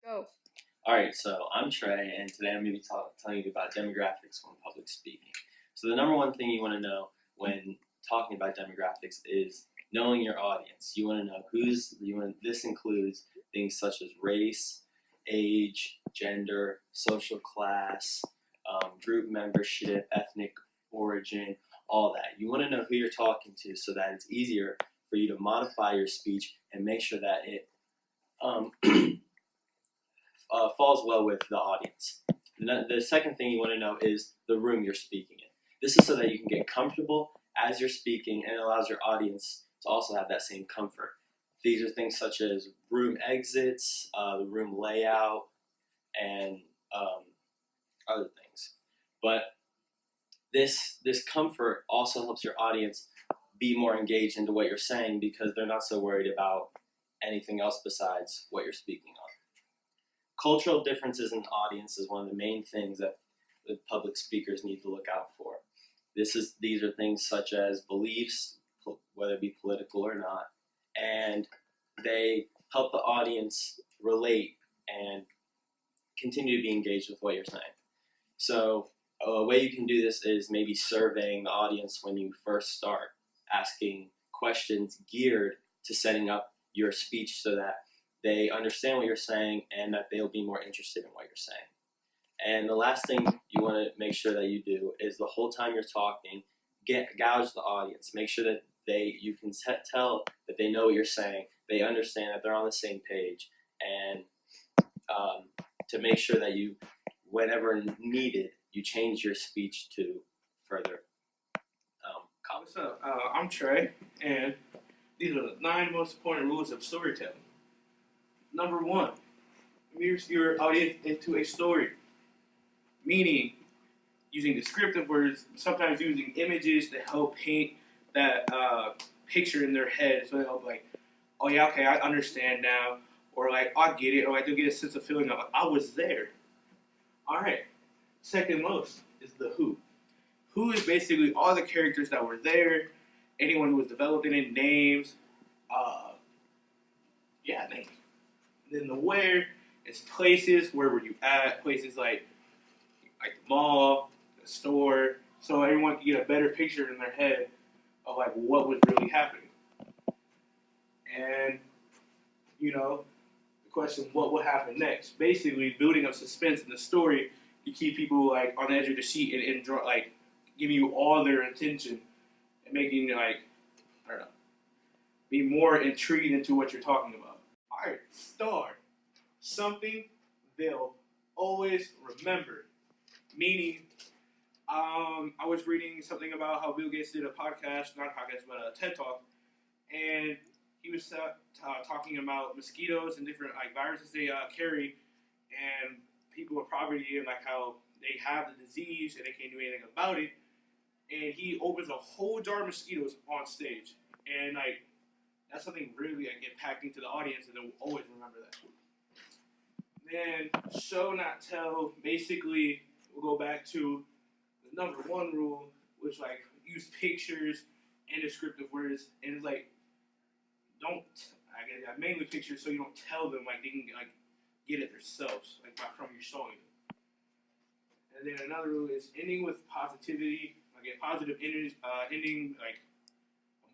Go. All right, so I'm Trey, and today I'm going to be telling you about demographics when public speaking. So the number one thing you want to know when talking about demographics is knowing your audience. You want to know this includes things such as race, age, gender, social class, group membership, ethnic origin, all that. You want to know who you're talking to so that it's easier for you to modify your speech and make sure that it falls well with the audience. The second thing you want to know is the room you're speaking in. This is so that you can get comfortable as you're speaking, and it allows your audience to also have that same comfort. These are things such as room exits, the room layout, and other things. But this comfort also helps your audience be more engaged into what you're saying because they're not so worried about anything else besides what you're speaking on. Cultural differences in the audience is one of the main things that the public speakers need to look out for. These are things such as beliefs, whether it be political or not, and they help the audience relate and continue to be engaged with what you're saying. So a way you can do this is maybe surveying the audience when you first start, asking questions geared to setting up your speech so that they understand what you're saying and that they'll be more interested in what you're saying. And the last thing you want to make sure that you do is the whole time you're talking, gouge the audience. Make sure that you can tell that they know what you're saying, they understand that they're on the same page, and to make sure that you, whenever needed, you change your speech to further What's up? I'm Trey, and these are the 9 most important rules of storytelling. Number 1, immerse your audience into a story, meaning using descriptive words, sometimes using images to help paint that picture in their head, so they'll be like, oh yeah, okay, I understand now, or like, I get it, or like they'll get a sense of feeling of, I was there. All right. Second most is the who. Who is basically all the characters that were there, anyone who was developed in it, names, names. And then the where is places, where were you at, places like the mall, the store, so everyone can get a better picture in their head of like what was really happening. And, the question, what will happen next? Basically, building up suspense in the story to keep people like on the edge of the seat and draw, like, giving you all their attention and making be more intrigued into what you're talking about. All right, star, something they'll always remember. Meaning, I was reading something about how Bill Gates did a podcast, not a podcast, but a TED Talk, and he was talking about mosquitoes and different like viruses they carry, and people with poverty and like how they have the disease and they can't do anything about it. And he opens a whole jar of mosquitoes on stage, and like that's something really like impacting to the audience, and they'll always remember that. Then show not tell. Basically, we'll go back to the number 1 rule, which like use pictures and descriptive words, and it's like mainly pictures so you don't tell them, like they can like get it themselves, like from your showing them. And then another rule is ending with positivity, like a positive ending, like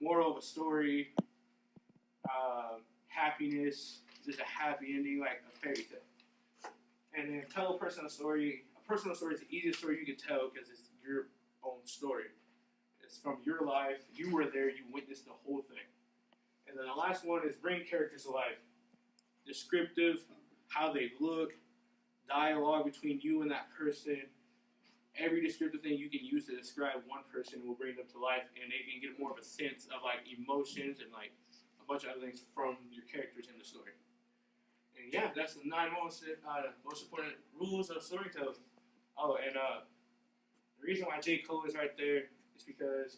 a moral of a story, happiness, just a happy ending, like a fairy tale. And then tell a personal story. A personal story is the easiest story you can tell because it's your own story. It's from your life. You were there. You witnessed the whole thing. And then the last one is bring characters to life. Descriptive, how they look, dialogue between you and that person. Every descriptive thing you can use to describe one person will bring them to life, and they can get more of a sense of like emotions and like a bunch of other things from your characters in the story. And yeah, that's the 9 most important rules of storytelling. Oh, and the reason why J. Cole is right there is because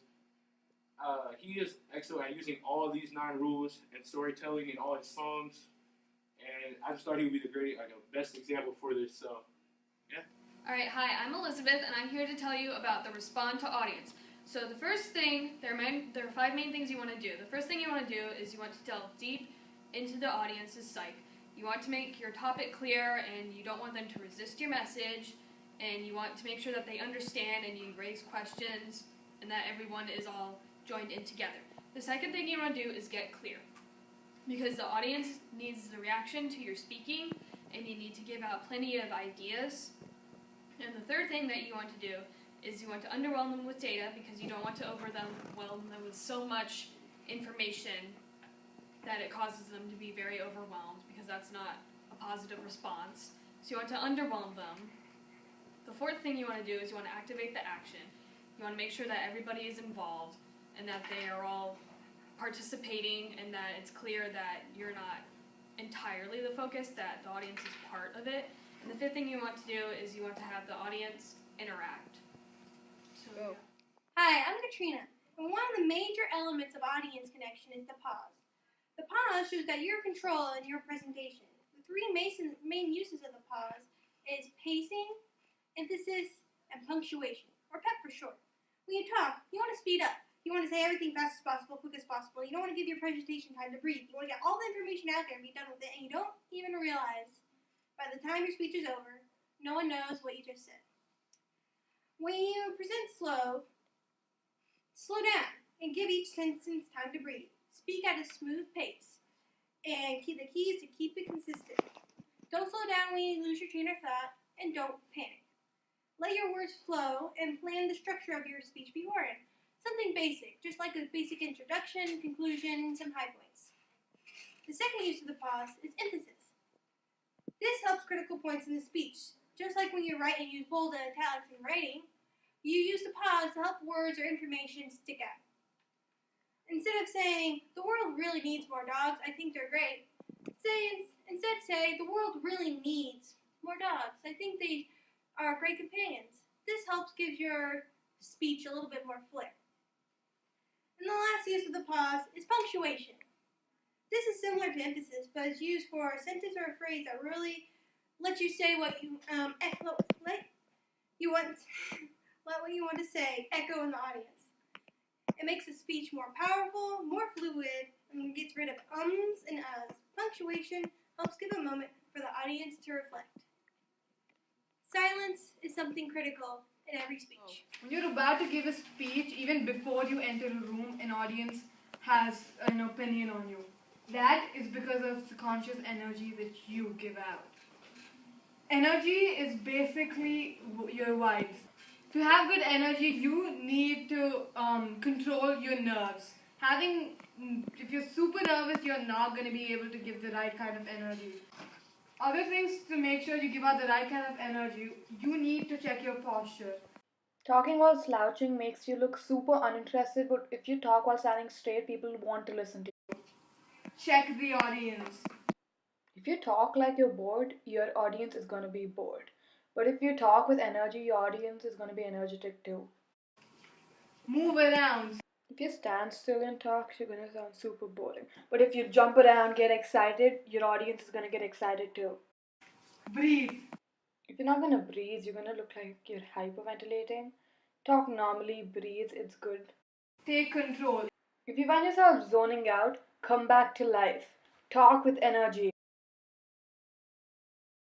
he is excellent at using all of these 9 rules and storytelling in all his songs. And I just thought he would be the best example for this. So, yeah. Alright, hi, I'm Elizabeth, and I'm here to tell you about the respond to audience. So the first thing, there are 5 main things you want to do. The first thing you want to do is you want to delve deep into the audience's psyche. You want to make your topic clear, and you don't want them to resist your message, and you want to make sure that they understand, and you raise questions, and that everyone is all joined in together. The second thing you want to do is get clear, because the audience needs the reaction to your speaking, and you need to give out plenty of ideas. And the third thing that you want to do is you want to underwhelm them with data, because you don't want to overwhelm them with so much information that it causes them to be very overwhelmed, because that's not a positive response. So you want to underwhelm them. The fourth thing you want to do is you want to activate the action. You want to make sure that everybody is involved and that they are all participating, and that it's clear that you're not entirely the focus, that the audience is part of it. And the fifth thing you want to do is you want to have the audience interact. So, Go. Hi, I'm Katrina, and one of the major elements of audience connection is the pause. The pause shows that you're in control in your presentation. The three main uses of the pause is pacing, emphasis, and punctuation, or PEP for short. When you talk, you want to speed up. You want to say everything fast as possible, quick as possible. You don't want to give your presentation time to breathe. You want to get all the information out there and be done with it, and you don't even realize by the time your speech is over, no one knows what you just said. When you present slow down and give each sentence time to breathe. Speak at a smooth pace, and the key is to keep it consistent. Don't slow down when you lose your train of thought, and don't panic. Let your words flow and plan the structure of your speech beforehand. Something basic, just like a basic introduction, conclusion, and some high points. The second use of the pause is emphasis. This helps critical points in the speech. Just like when you write and use bold and italics in writing, you use the pause to help words or information stick out. Instead of saying, the world really needs more dogs, I think they're great, instead say, the world really needs more dogs, I think they are great companions. This helps give your speech a little bit more flair. And the last use of the pause is punctuation. This is similar to emphasis, but is used for a sentence or a phrase that really lets you say what you let what you want to say echo in the audience. It makes the speech more powerful, more fluid, and gets rid of ums and uhs. Punctuation helps give a moment for the audience to reflect. Silence is something critical in every speech. When you're about to give a speech, even before you enter a room, an audience has an opinion on you. That is because of the conscious energy that you give out. Energy is basically your vibes. To have good energy, you need to control your nerves. If you're super nervous, you're not going to be able to give the right kind of energy. Other things to make sure you give out the right kind of energy, you need to check your posture. Talking while slouching makes you look super uninterested, but if you talk while standing straight, people want to listen to you. Check the audience. If you talk like you're bored, your audience is going to be bored. But if you talk with energy, your audience is going to be energetic too. Move around. If you stand still and talk, you're going to sound super boring. But if you jump around, get excited, your audience is going to get excited too. Breathe. If you're not going to breathe, you're going to look like you're hyperventilating. Talk normally, breathe, it's good. Take control. If you find yourself zoning out, come back to life. Talk with energy.